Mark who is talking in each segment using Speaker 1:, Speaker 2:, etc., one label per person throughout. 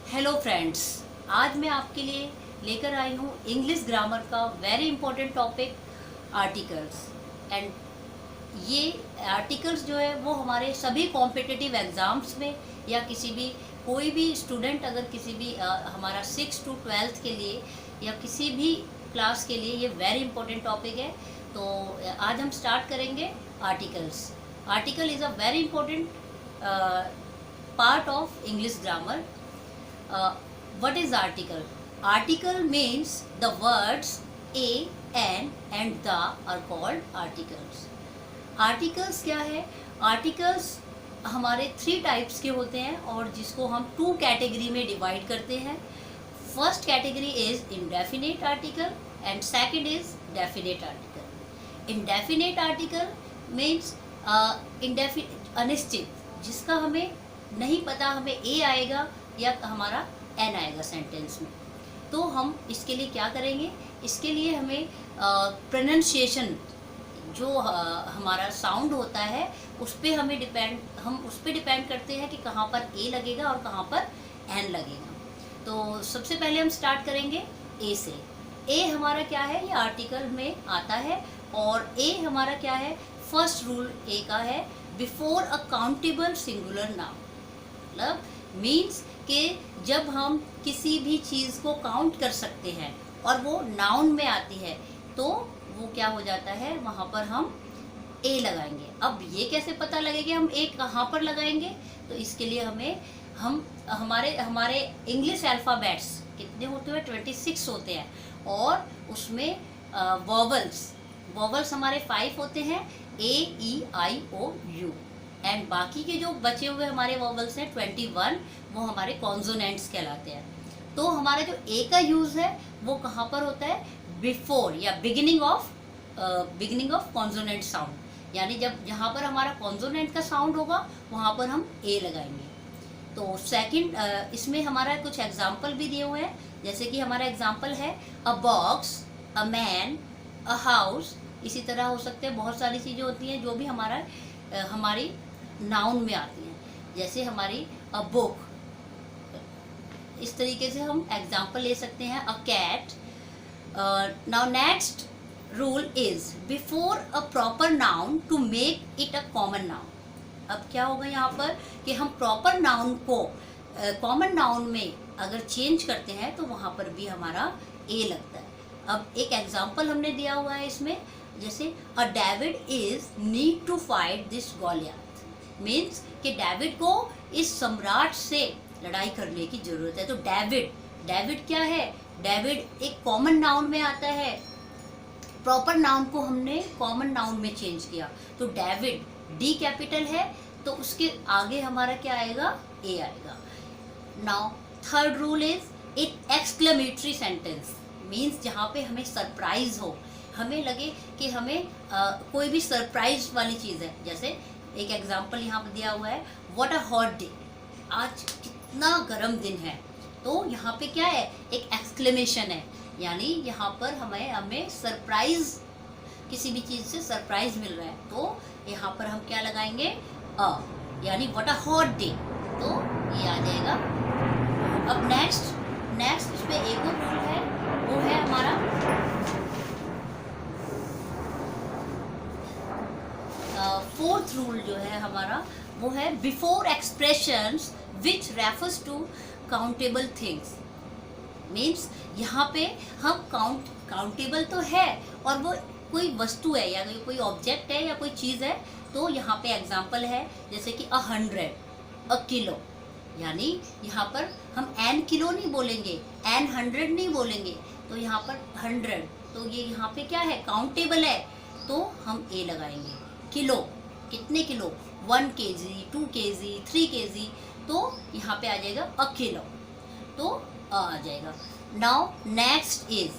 Speaker 1: Hello friends, आज मैं आपके लिए लेकर आई हूँ इंग्लिश ग्रामर का very important topic articles. And ये आर्टिकल्स जो है वो हमारे सभी कॉम्पिटिटिव एग्ज़ाम्स में या किसी भी कोई भी स्टूडेंट अगर किसी भी हमारा 6 to 12 के लिए या किसी भी क्लास के लिए ये वेरी इंपॉर्टेंट टॉपिक है। तो आज हम स्टार्ट करेंगे articles. Article is a very important part of English grammar. What is article? Article means the words a, an and the are called articles. Articles क्या है? Articles हमारे 3 टाइप्स के होते हैं और जिसको हम 2 कैटेगरी में डिवाइड करते हैं. First category is indefinite article and second is definite article. Indefinite article means अनिश्चित, जिसका हमें नहीं पता हमें ए आएगा या हमारा एन आएगा सेंटेंस में. तो हम इसके लिए क्या करेंगे? इसके लिए हमें प्रोनाउंसिएशन जो हमारा साउंड होता है उस पर हम उस पर डिपेंड करते हैं कि कहाँ पर ए लगेगा और कहाँ पर एन लगेगा. तो सबसे पहले हम स्टार्ट करेंगे ए से. ए हमारा क्या है? ये आर्टिकल में आता है. और ए हमारा क्या है? फर्स्ट रूल ए का है before a countable singular noun. मतलब मीन्स कि जब हम किसी भी चीज़ को काउंट कर सकते हैं और वो नाउन में आती है तो वो क्या हो जाता है, वहाँ पर हम ए लगाएंगे. अब ये कैसे पता लगेगा हम ए कहाँ पर लगाएंगे? तो इसके लिए हम हमारे इंग्लिश अल्फ़ाबेट्स कितने होते हैं? 26 होते हैं. और उसमें वॉवल्स हमारे 5 होते हैं, ए ई आई ओ यू. एंड बाकी के जो बचे हुए हमारे वॉवल्स हैं 21, वो हमारे कॉन्सोनेंट्स कहलाते हैं. तो हमारा जो ए का यूज़ है वो कहाँ पर होता है? बिफोर या बिगिनिंग ऑफ कॉन्सोनेंट साउंड. यानी जब जहाँ पर हमारा कॉन्सोनेंट का साउंड होगा वहाँ पर हम ए लगाएंगे. तो सेकंड, इसमें हमारा कुछ एग्जाम्पल भी दिए हुए हैं. जैसे कि हमारा एग्जाम्पल है अ box, a man, a house. इसी तरह हो सकते हैं बहुत सारी चीज़ें होती हैं जो भी हमारी नाउन में आती हैं. जैसे हमारी अ बुक. इस तरीके से हम एग्जाम्पल ले सकते हैं. A cat. Now next rule is before a proper noun to make it a common noun. अब क्या होगा यहाँ पर कि हम प्रॉपर नाउन को कॉमन नाउन में अगर चेंज करते हैं तो वहाँ पर भी हमारा ए लगता है. अब एक एग्जाम्पल हमने दिया हुआ है इसमें. जैसे uh David is need to fight this Goliath. Means कि डेविड को इस सम्राट से लड़ाई करने की जरूरत है. तो डेविड क्या है? डेविड एक कॉमन नाउन में आता है. प्रॉपर नाउन को हमने कॉमन नाउन में चेंज किया. तो डेविड डी कैपिटल है तो उसके आगे हमारा क्या आएगा? ए आएगा. Now third rule is it exclamatory sentence. Means जहाँ पे हमें सरप्राइज हो, हमें लगे कि हमें कोई भी सरप्राइज वाली चीज़ है. जैसे एक एग्जाम्पल यहाँ पर दिया हुआ है, व्हाट अ हॉट डे. आज कितना गर्म दिन है. तो यहाँ पे क्या है? एक एक्सक्लेमेशन है. यानी यहाँ पर हमें सरप्राइज, किसी भी चीज़ से सरप्राइज मिल रहा है. तो यहाँ पर हम क्या लगाएंगे? यानी व्हाट अ हॉट डे. तो ये आ जाएगा. अब नेक्स्ट इसमें एक और रूल है, वो है हमारा फोर्थ रूल जो है हमारा, वो है before expressions which refers to countable things. Means यहाँ पे हम काउंटेबल तो है और वो कोई वस्तु है या कोई ऑब्जेक्ट है या कोई चीज़ है. तो यहाँ पे एग्जांपल है जैसे कि 100, अ किलो. यानी यहाँ पर हम एन किलो नहीं बोलेंगे, एन 100 नहीं बोलेंगे. तो यहाँ पर 100, तो ये यहाँ पे क्या है? काउंटेबल है. तो हम ए लगाएंगे. किलो, कितने किलो? 1 kg, 2 kg, 3 kg. तो यहाँ पे आ जाएगा अ किलो. तो आ जाएगा. Now next is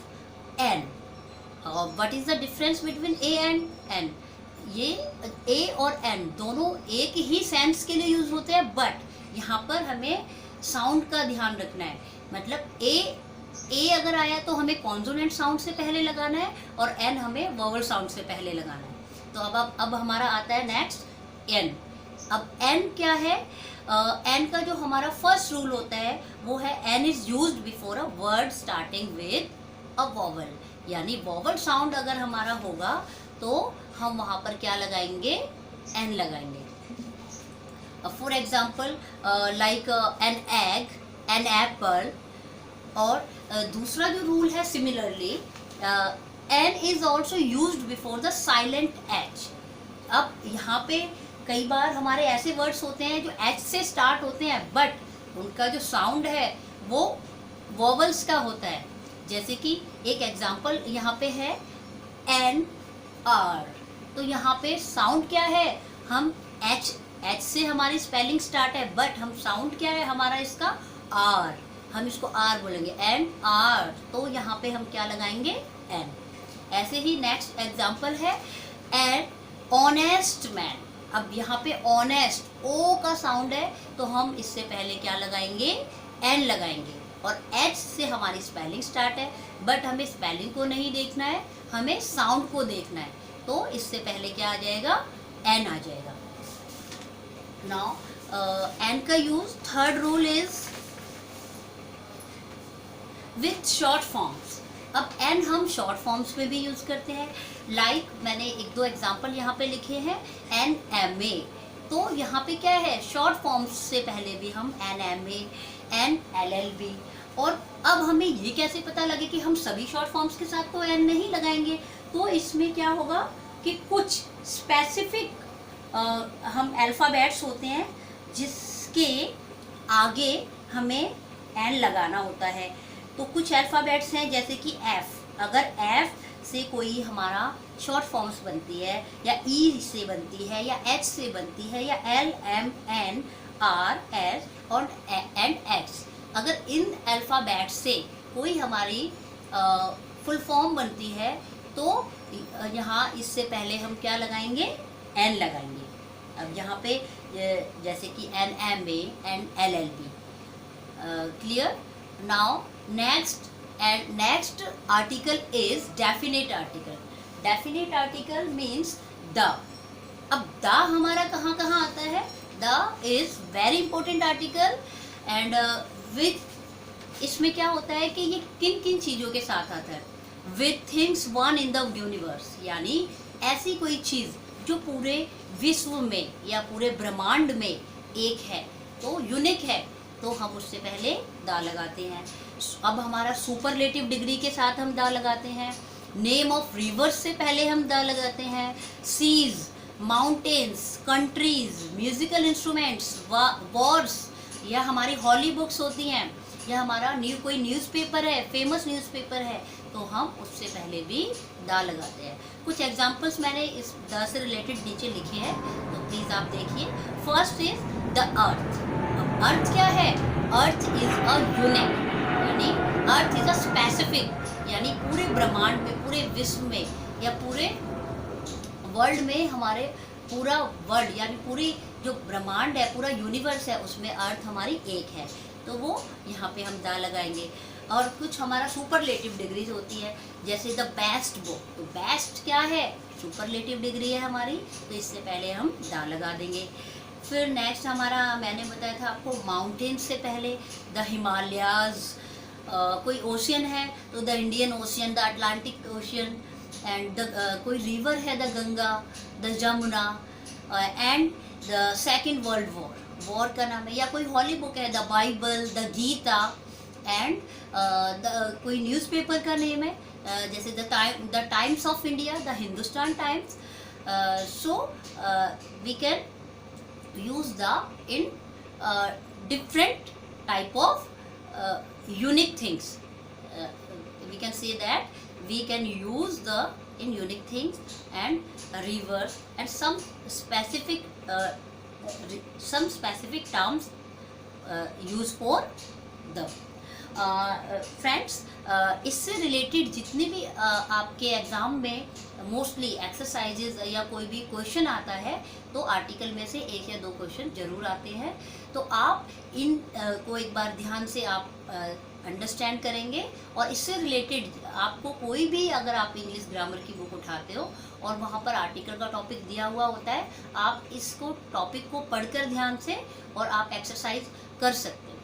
Speaker 1: an. What is the difference between a and an? ये ए और एन दोनों एक ही सेंस के लिए यूज होते हैं, बट यहाँ पर हमें साउंड का ध्यान रखना है. मतलब ए अगर आया तो हमें कॉन्सोनेंट साउंड से पहले लगाना है और एन हमें वोवल साउंड से पहले लगाना है. तो अब हमारा आता है नेक्स्ट एन. अब एन क्या है? एन का जो हमारा फर्स्ट रूल होता है वो है an is used before a word starting with a vowel, यानी वॉवल साउंड अगर हमारा होगा तो हम वहाँ पर क्या लगाएंगे, एन लगाएंगे। For example like an egg, an apple. और दूसरा जो रूल है similarly an is also used before the silent H. अब यहाँ पे कई बार हमारे ऐसे वर्ड्स होते हैं जो एच से स्टार्ट होते हैं बट उनका जो साउंड है वो वॉवल्स का होता है। जैसे कि एक एग्जांपल यहाँ पे है एन आर, तो यहाँ पे साउंड क्या है, हम एच से हमारी स्पेलिंग स्टार्ट है बट हम साउंड क्या है हमारा इसका आर, हम इसको आर बोलेंगे एन आर, तो यहाँ पे हम क्या लगाएंगे, एन। ऐसे ही नेक्स्ट एग्जांपल है एन ऑनेस्ट मैन। अब यहाँ पे ऑनेस्ट ओ का साउंड है तो हम इससे पहले क्या लगाएंगे, एन लगाएंगे। और एच से हमारी स्पेलिंग स्टार्ट है बट हमें स्पेलिंग को नहीं देखना है, हमें साउंड को देखना है, तो इससे पहले क्या आ जाएगा, एन आ जाएगा। नाउ एन का use third rule is with short forms. अब एन हम शॉर्ट फॉर्म्स में भी यूज करते हैं, लाइक मैंने एक दो एग्जांपल यहाँ पे लिखे हैं, एन एम ए, तो यहाँ पे क्या है, शॉर्ट फॉर्म्स से पहले भी हम an M A, an L L B. और अब हमें ये कैसे पता लगे कि हम सभी शॉर्ट फॉर्म्स के साथ तो एन नहीं लगाएंगे, तो इसमें क्या होगा कि कुछ स्पेसिफिक हम अल्फ़ाबेट्स होते हैं जिसके आगे हमें एन लगाना होता है। तो कुछ अल्फ़ाबेट्स हैं जैसे कि एफ, अगर एफ से कोई हमारा शॉर्ट फॉर्म्स बनती है या ई से बनती है या एच से बनती है या L M N R S और एंड एक्स, अगर इन अल्फ़ाबेट से कोई हमारी फुल फॉर्म बनती है तो यहाँ इससे पहले हम क्या लगाएंगे, एन लगाएंगे। अब यहाँ पे जैसे कि an M A and L L B, clear. Now next article is definite article. Definite article means the. अब द हमारा कहाँ कहाँ आता है, the is very important article and with, इसमें क्या होता है कि ये किन किन चीज़ों के साथ आता है, with things one in the universe, यानी ऐसी कोई चीज़ जो पूरे विश्व में या पूरे ब्रह्मांड में एक है, तो यूनिक है, तो हम उससे पहले दा लगाते हैं। अब हमारा सुपरलेटिव डिग्री के साथ हम दा लगाते हैं। नेम ऑफ रिवर्स से पहले हम दा लगाते हैं। Seas, mountains, countries, musical instruments, wars, या हमारी हॉली बुक्स होती हैं, या हमारा कोई न्यूज़पेपर है, फेमस न्यूज़पेपर है, तो हम उससे पहले भी दा लगाते हैं। कुछ एग्जांपल्स मैंने इस द से रिलेटेड नीचे लिखे हैं, तो प्लीज़ आप देखिए। First is the earth. अब अर्थ क्या है, अर्थ इज अ यूनिक, यानी अर्थ इज अ स्पेसिफिक, यानी पूरे ब्रह्मांड में, पूरे विश्व में या पूरे वर्ल्ड में, हमारे पूरा वर्ल्ड यानी पूरी जो ब्रह्मांड है, पूरा यूनिवर्स है, उसमें अर्थ हमारी एक है, तो वो यहाँ पे हम दा लगाएंगे। और कुछ हमारा सुपरलेटिव डिग्रीज होती है, जैसे द बेस्ट बुक, तो बेस्ट क्या है, सुपरलेटिव डिग्री है हमारी, तो इससे पहले हम दा लगा देंगे। फिर नेक्स्ट हमारा, मैंने बताया था आपको, माउंटेन से पहले द हिमालयाज। कोई ओशियन है तो the Indian ocean, the Atlantic ocean, and कोई रिवर है the Ganga, the Jamuna, and the second world war का नाम है, या कोई हॉली बुक है the Bible, the Gita, and कोई न्यूज़पेपर का नेम है जैसे the Times of India, the Hindustan Times. So we can use the in different type of unique things. We can say that we can use the in unique things and rivers and some specific terms used for the friends. इससे related जितने भी आपके exam में mostly exercises या कोई भी question आता है, तो आर्टिकल में से एक या दो क्वेश्चन जरूर आते हैं, तो आप इन को एक बार ध्यान से आप अंडरस्टैंड करेंगे। और इससे रिलेटेड आपको कोई भी, अगर आप इंग्लिश ग्रामर की बुक उठाते हो और वहाँ पर आर्टिकल का टॉपिक दिया हुआ होता है, आप इसको टॉपिक को पढ़कर ध्यान से और आप एक्सरसाइज कर सकते हो।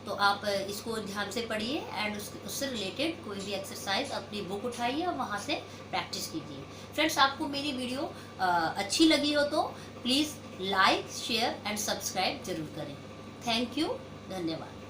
Speaker 1: तो आप इसको ध्यान से पढ़िए एंड उससे रिलेटेड कोई भी एक्सरसाइज अपनी बुक उठाइए और वहाँ से प्रैक्टिस कीजिए। फ्रेंड्स, आपको मेरी वीडियो अच्छी लगी हो तो please like, share and subscribe जरूर करें। थैंक यू, धन्यवाद।